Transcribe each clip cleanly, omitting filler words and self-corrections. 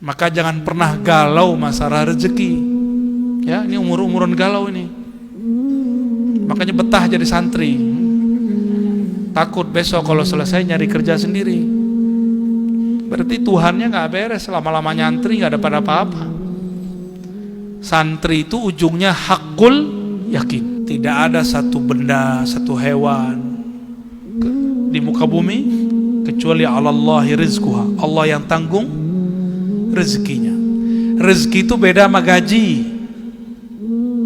Maka jangan pernah galau masalah rezeki. Ya, ini umur-umuran galau ini. Makanya betah jadi santri. Takut besok kalau selesai nyari kerja sendiri. Berarti Tuhannya nggak beres, lama-lama nyantri nggak dapat apa-apa. Santri itu ujungnya hakul yakin. Tidak ada satu benda, satu hewan di muka bumi kecuali Allahi rizquha. Allah yang tanggung rezekinya. Rezeki itu beda sama gaji.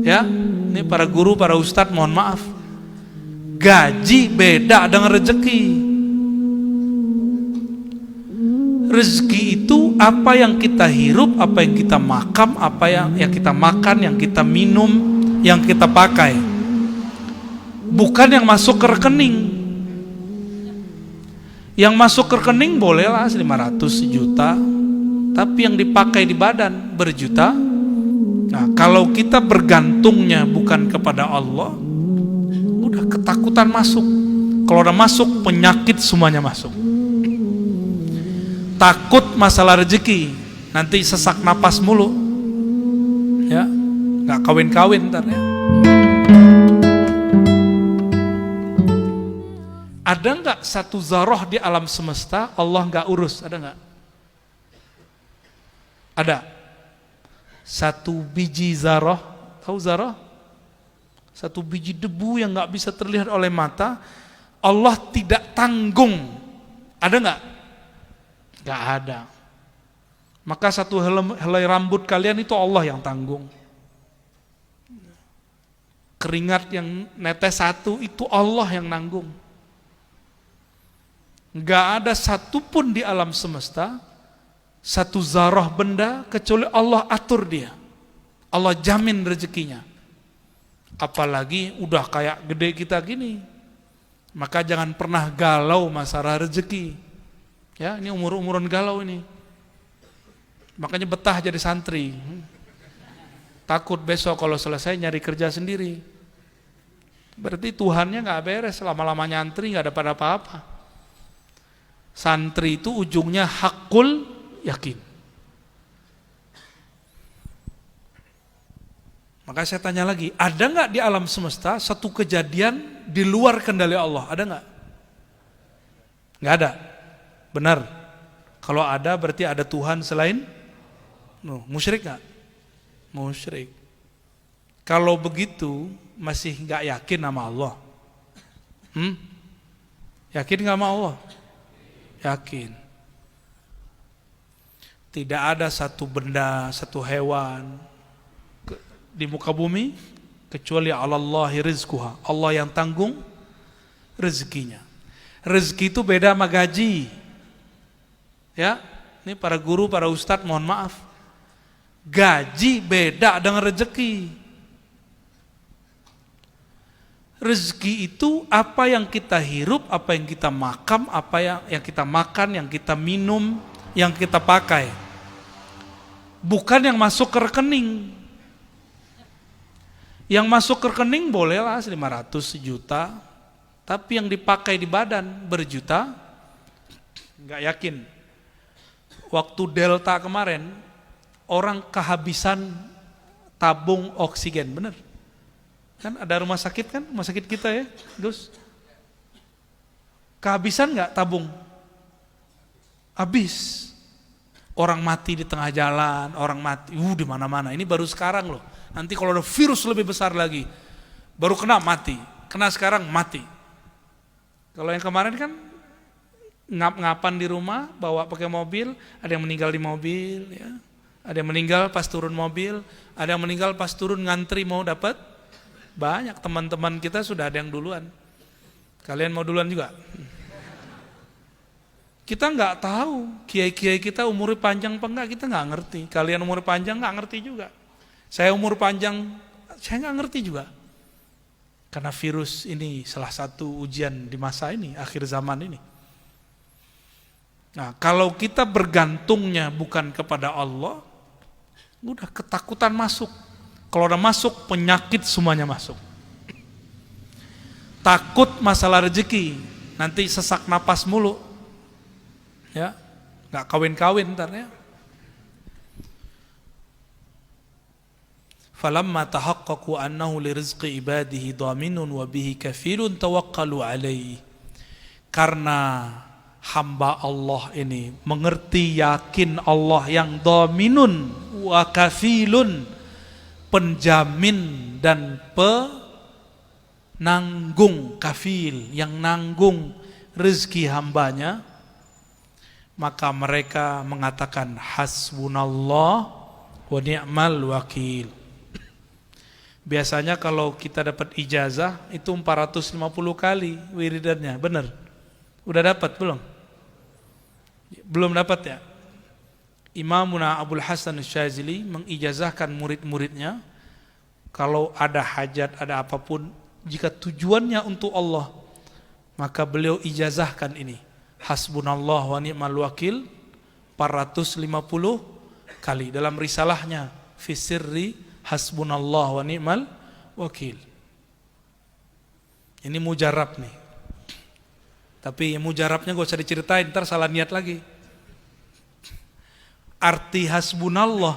Ya, ini para guru, para ustadz mohon maaf. Gaji beda dengan rezeki. Rezeki itu apa yang kita hirup, apa yang kita makan, apa yang kita makan, yang kita minum, yang kita pakai. Bukan yang masuk ke rekening. Yang masuk ke rekening bolehlah 500 juta, tapi yang dipakai di badan berjuta. Nah, kalau kita bergantungnya bukan kepada Allah, udah ketakutan masuk. Kalau udah masuk, penyakit semuanya masuk. Takut masalah rezeki, nanti sesak napas mulu, ya, nggak kawin-kawin ntar ya. Ada nggak satu zarah di alam semesta Allah nggak urus? Ada nggak? Ada. Satu biji zarah, tahu zarah? Satu biji debu yang nggak bisa terlihat oleh mata, Allah tidak tanggung. Ada nggak? Nggak ada. Maka satu helai rambut kalian itu Allah yang tanggung. Keringat yang netes satu itu Allah yang nanggung. Nggak ada satupun di alam semesta satu zarah benda kecuali Allah atur dia. Allah jamin rezekinya. Apalagi udah kayak gede kita gini. Maka jangan pernah galau masalah rezeki. Ya, ini umur-umuran galau ini. Makanya betah jadi santri. Takut besok kalau selesai nyari kerja sendiri. Berarti Tuhannya nggak beres, lama-lama nyantri nggak dapat apa-apa. Santri itu ujungnya hakul yakin. Maka saya tanya lagi, ada nggak di alam semesta satu kejadian di luar kendali Allah? Ada nggak? Nggak ada. Benar. Kalau ada berarti ada Tuhan selain? Musyrik nggak? Musyrik. Kalau begitu masih nggak yakin sama Allah? Yakin nggak sama Allah? Yakin. Tidak ada satu benda, satu hewan di muka bumi kecuali Allahi rizquha. Allah yang tanggung rezekinya. Rezeki itu beda sama gaji. Ya, ini para guru, para ustadz mohon maaf. Gaji beda dengan rezeki. Rezeki itu apa yang kita hirup, apa yang kita makan, apa yang kita makan, yang kita minum, yang kita pakai. Bukan yang masuk ke rekening. Yang masuk ke rekening bolehlah 500 juta, tapi yang dipakai di badan berjuta, nggak yakin. Waktu Delta kemarin, orang kehabisan tabung oksigen, bener? Kan ada rumah sakit kan, rumah sakit kita ya, Gus. Kehabisan nggak tabung? Habis. Orang mati di tengah jalan, orang mati, di mana-mana. Ini baru sekarang loh. Nanti kalau ada virus lebih besar lagi, baru kena mati. Kena sekarang mati. Kalau yang kemarin kan ngap-ngapan di rumah, bawa pakai mobil, ada yang meninggal di mobil, ya. Ada yang meninggal pas turun mobil, ada yang meninggal pas turun ngantri mau dapat. Banyak teman-teman kita sudah ada yang duluan. Kalian mau duluan juga? Kita nggak tahu kiai-kiai kita umurnya panjang apa enggak, kita nggak ngerti. Kalian umur panjang nggak ngerti juga. Saya umur panjang, saya nggak ngerti juga. Karena virus ini salah satu ujian di masa ini, akhir zaman ini. Nah, kalau kita bergantungnya bukan kepada Allah, udah ketakutan masuk. Kalau udah masuk, penyakit semuanya masuk. Takut masalah rezeki, nanti sesak napas mulu. Ya, nggak kawin-kawin ntar ya. falamma tahaqqaqu annahu lirizqi ibadihi dhaminun wa bihi kafilun tawakkalu alaihi. Karena hamba Allah ini mengerti, yakin Allah yang dhaminun wa kafilun, penjamin dan penanggung, kafil yang nanggung rezeki hambanya, maka mereka mengatakan hasbunallah wa ni'mal wakil. Biasanya kalau kita dapat ijazah itu 450 kali wiridannya, benar? Udah dapat belum? Belum dapat ya? Imamuna Abul Hasan Asy-Syadzili mengijazahkan murid-muridnya, kalau ada hajat, ada apapun, jika tujuannya untuk Allah, maka beliau ijazahkan ini, hasbunallah wa ni'mal wakil 450 kali dalam risalahnya fi sirri hasbunallah wa ni'mal wakil. Ini mujarab nih. Tapi mujarabnya gak usah diceritain, ntar salah niat lagi. Arti hasbunallah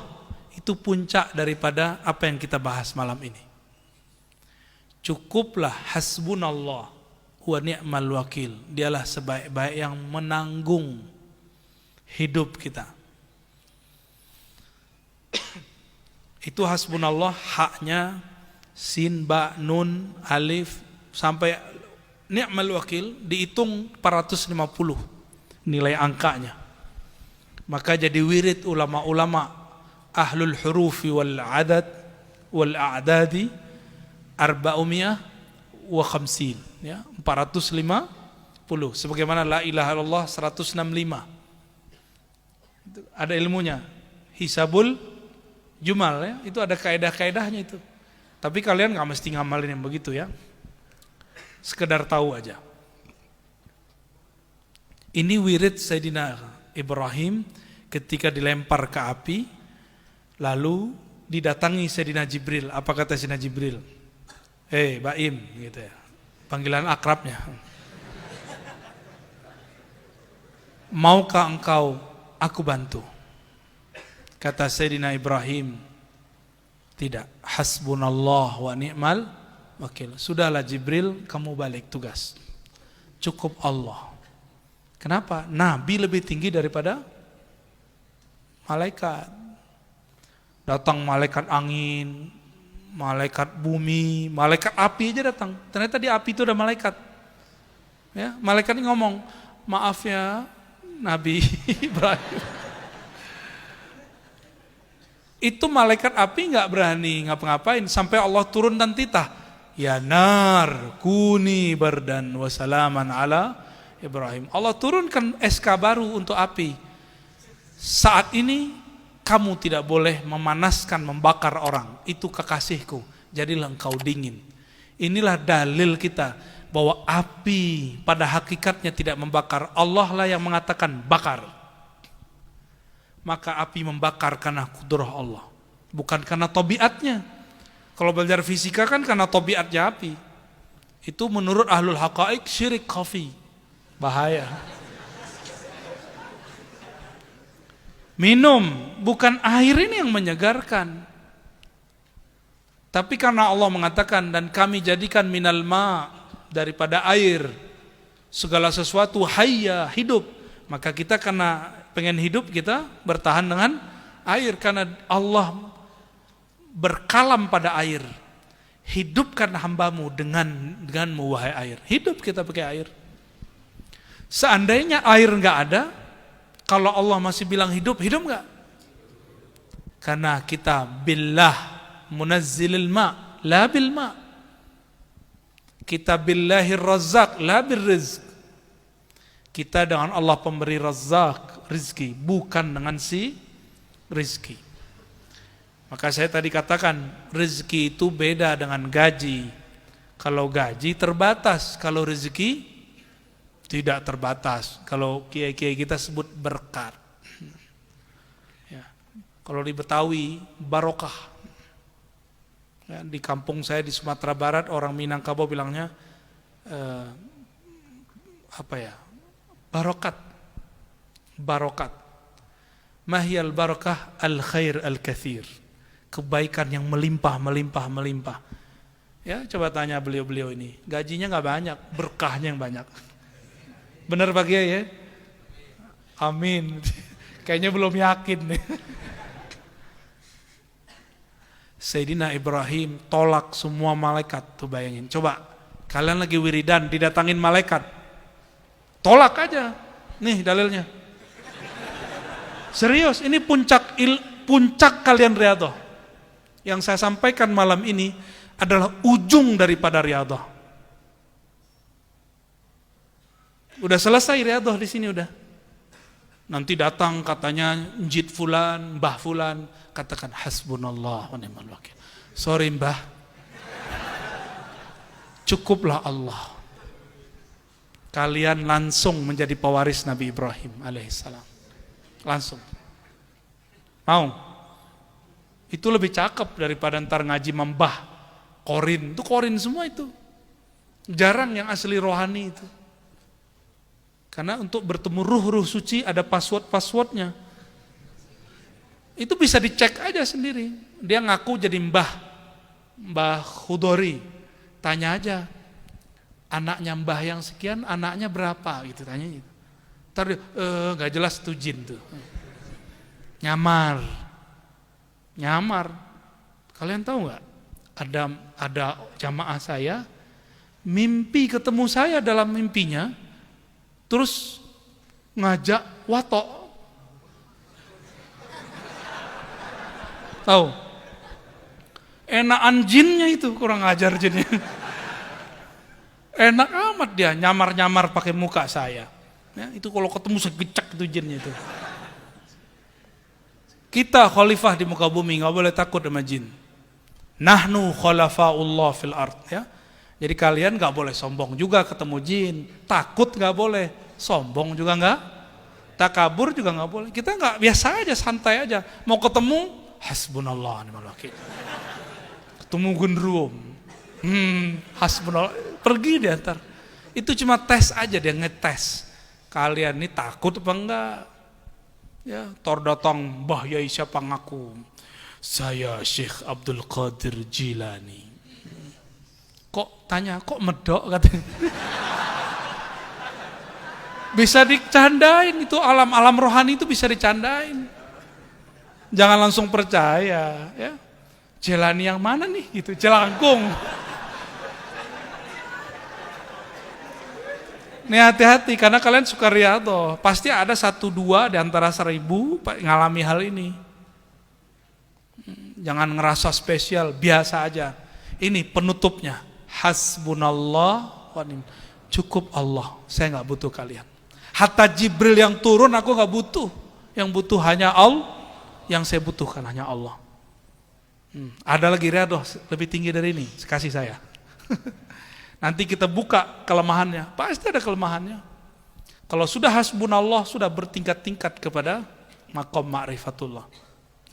itu puncak daripada apa yang kita bahas malam ini. Cukuplah hasbunallah wa ni'mal wakil. Dialah sebaik-baik yang menanggung hidup kita. Itu hasbunallah, haknya sin, ba, nun, alif sampai ni'mal wakil dihitung 450 nilai angkanya. Maka jadi wirid ulama-ulama ahlul hurufi wal adad wal a'dadi 450 ya, 450 sebagaimana la ilaha illallah 165. Itu ada ilmunya. Hisabul jumal ya, itu ada kaidah-kaidahnya itu. Tapi kalian enggak mesti ngamalin yang begitu ya. Sekedar tahu aja. Ini wirid Sayyidina Ibrahim ketika dilempar ke api, lalu didatangi Sayyidina Jibril. Apa kata Sayyidina Jibril? Baim gitu ya. Panggilan akrabnya. Maukah engkau aku bantu? Kata Sayyidina Ibrahim, tidak. Hasbunallah wa ni'mal wakil. Sudahlah Jibril, kamu balik tugas. Cukup Allah. Kenapa? Nabi lebih tinggi daripada malaikat. Datang malaikat angin, malaikat bumi, malaikat api aja datang. Ternyata di api itu ada malaikat. Ya, malaikat ini ngomong, maaf ya Nabi Ibrahim. Itu malaikat api nggak berani ngapa-ngapain sampai Allah turun dan titah. Ya nar kuni bardan wa salaman ala Ibrahim. Allah turunkan SK baru untuk api. Saat ini kamu tidak boleh memanaskan, membakar orang. Itu kekasihku. Jadilah engkau dingin. Inilah dalil kita bahwa api pada hakikatnya tidak membakar. Allah lah yang mengatakan bakar. Maka api membakar karena kudrah Allah, bukan karena tabiatnya. Kalau belajar fisika kan karena tabiatnya api. Itu menurut ahlul haqa'iq syirik khafi. Bahaya. Minum, bukan air ini yang menyegarkan. Tapi karena Allah mengatakan, dan kami jadikan minal ma, daripada air, segala sesuatu hayya, hidup. Maka kita karena pengen hidup, kita bertahan dengan air. Karena Allah berkalam pada air. Hidupkan hambamu denganmu wahai air. Hidup kita pakai air. Seandainya air enggak ada, kalau Allah masih bilang hidup, hidup enggak? Karena kita billah munazzilil ma, la bil ma. Kita billahir razzaq, la bil rizq. Kita dengan Allah pemberi razzaq, rizki, bukan dengan si rizki. Maka saya tadi katakan, rizki itu beda dengan gaji. Kalau gaji terbatas, kalau rizki tidak terbatas. Kalau kiai-kiai kita sebut berkat. Ya. Kalau di Betawi, barokah. Ya, di kampung saya di Sumatera Barat, orang Minangkabau bilangnya barokat. Barokat. Mahyal barakah al khair al kathir. kebaikan yang melimpah. Ya, coba tanya beliau-beliau ini, gajinya nggak banyak, berkahnya yang banyak. Benar Pak Kiai ya? Amin. Kayaknya belum yakin nih. Sayyidina Ibrahim tolak semua malaikat, tuh bayangin. Coba, kalian lagi wiridan, didatangin malaikat. Tolak aja. Nih dalilnya. Serius, ini puncak kalian riyadhah. Yang saya sampaikan malam ini adalah ujung daripada riyadhah. Udah selesai riyadhah di sini udah. Nanti datang katanya Njid fulan, Mbah fulan, katakan hasbunallah wa ni'mal wakil. Sorry Mbah, cukuplah Allah. Kalian langsung menjadi pewaris Nabi Ibrahim alaihissalam. Langsung. Mau? Itu lebih cakep daripada ntar ngaji membah. Korin, itu korin semua itu. Jarang yang asli rohani itu. Karena untuk bertemu ruh suci ada password-passwordnya. Itu bisa dicek aja sendiri. Dia ngaku jadi Mbah Khudori. Tanya aja, anaknya Mbah yang sekian, anaknya berapa? Gitu tanya gitu. Ntar dia, gak jelas tuh jin tuh. Nyamar. Kalian tahu nggak? Ada jamaah saya mimpi ketemu saya dalam mimpinya. Terus ngajak watok. Tahu? Enakan jinnya itu, kurang ajar jinnya. Enak amat dia nyamar-nyamar pakai muka saya. Ya, itu kalau ketemu segecek itu jinnya itu. Kita khalifah di muka bumi, nggak boleh takut sama jin. Nahnu khalafaullah fil ard, ya. Jadi kalian gak boleh sombong juga ketemu jin, takut gak boleh, sombong juga gak, takabur juga gak boleh. Kita gak, biasa aja, santai aja. Mau ketemu, hasbunallah ni'mal wakil. Ketemu gendruwo, hasbunallah, pergi dia ntar. Itu cuma tes aja, dia ngetes. Kalian ini takut apa enggak? Ya, tor datang, Mbah Yai siapa ngaku? Saya Syekh Abdul Qadir Jilani. Kok tanya, kok medok katanya. Bisa dicandain itu, alam rohani itu bisa dicandain. Jangan langsung percaya, ya. Jelani yang mana nih gitu, jelangkung. Nih hati-hati karena kalian suka riyadhah, pasti ada 1-2 di antara 1000 ngalami hal ini. Jangan ngerasa spesial, biasa aja. Ini penutupnya. Hasbunallah wa ni'mal, cukup Allah, saya nggak butuh kalian. Hatta Jibril yang turun aku nggak butuh, yang butuh hanya Allah, yang saya butuhkan hanya Allah. Ada lagi riyadhah lebih tinggi dari ini, kasih saya. Nanti kita buka kelemahannya, pasti ada kelemahannya. Kalau sudah hasbunallah, sudah bertingkat-tingkat kepada maqam ma'rifatullah.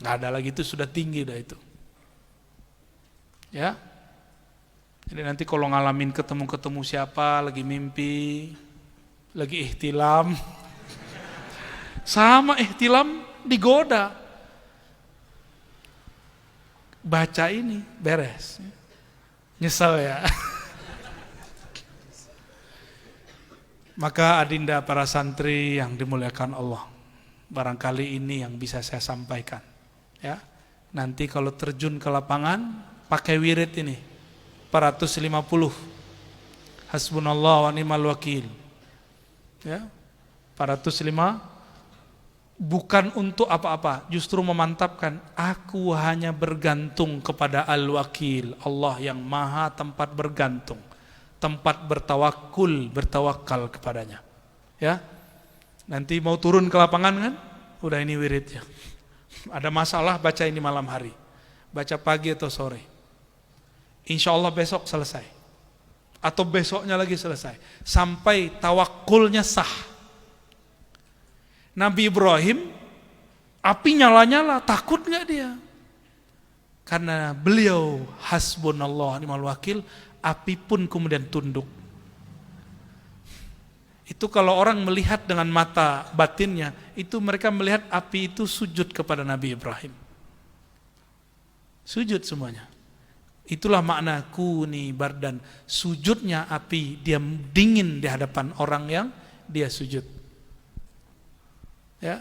Nggak ada lagi, itu sudah tinggi dah itu. Ya. Jadi nanti kalau ngalamin ketemu siapa, lagi mimpi, lagi ihtilam, sama ihtilam digoda, baca ini, beres. Nyesel ya. Maka adinda para santri yang dimuliakan Allah, barangkali ini yang bisa saya sampaikan. Ya, nanti kalau terjun ke lapangan, pakai wirid ini. 450 hasbunallah wa ni'mal wakil, ya, 405 bukan untuk apa-apa, justru memantapkan aku hanya bergantung kepada al-wakil, Allah yang maha tempat bergantung, tempat bertawakal kepadanya. Ya, nanti mau turun ke lapangan kan, udah ini wiridnya. Ada masalah, baca ini malam hari, baca pagi atau sore. Insya Allah besok selesai, atau besoknya lagi selesai, sampai tawakulnya sah. Nabi Ibrahim, api nyala-nyala, takut gak dia? Karena beliau hasbunallah ni'mal wakil, api pun kemudian tunduk. Itu kalau orang melihat dengan mata batinnya, itu mereka melihat api itu sujud kepada Nabi Ibrahim. Sujud semuanya. Itulah makna kuni bardan. Sujudnya api, dia dingin di hadapan orang yang dia sujud. Ya.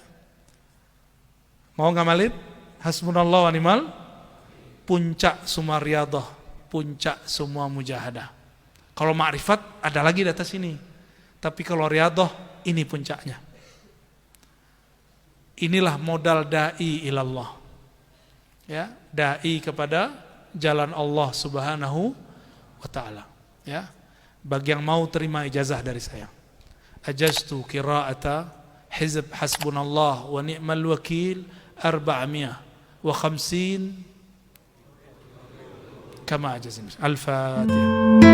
Mau ngamalin? Hasbunallah wa ni'mal. Puncak semua riyadhah, puncak semua mujahadah. Kalau ma'rifat ada lagi di atas ini. Tapi kalau riyadhah ini puncaknya. Inilah modal dai ilallah. Ya, dai kepada jalan Allah Subhanahu wa taala. Ya. Bagi yang mau terima ijazah dari saya. Ajaztu qira'ata hizb hasbunallah wa ni'mal wakil 450 kama ajazin. Al-Fatihah.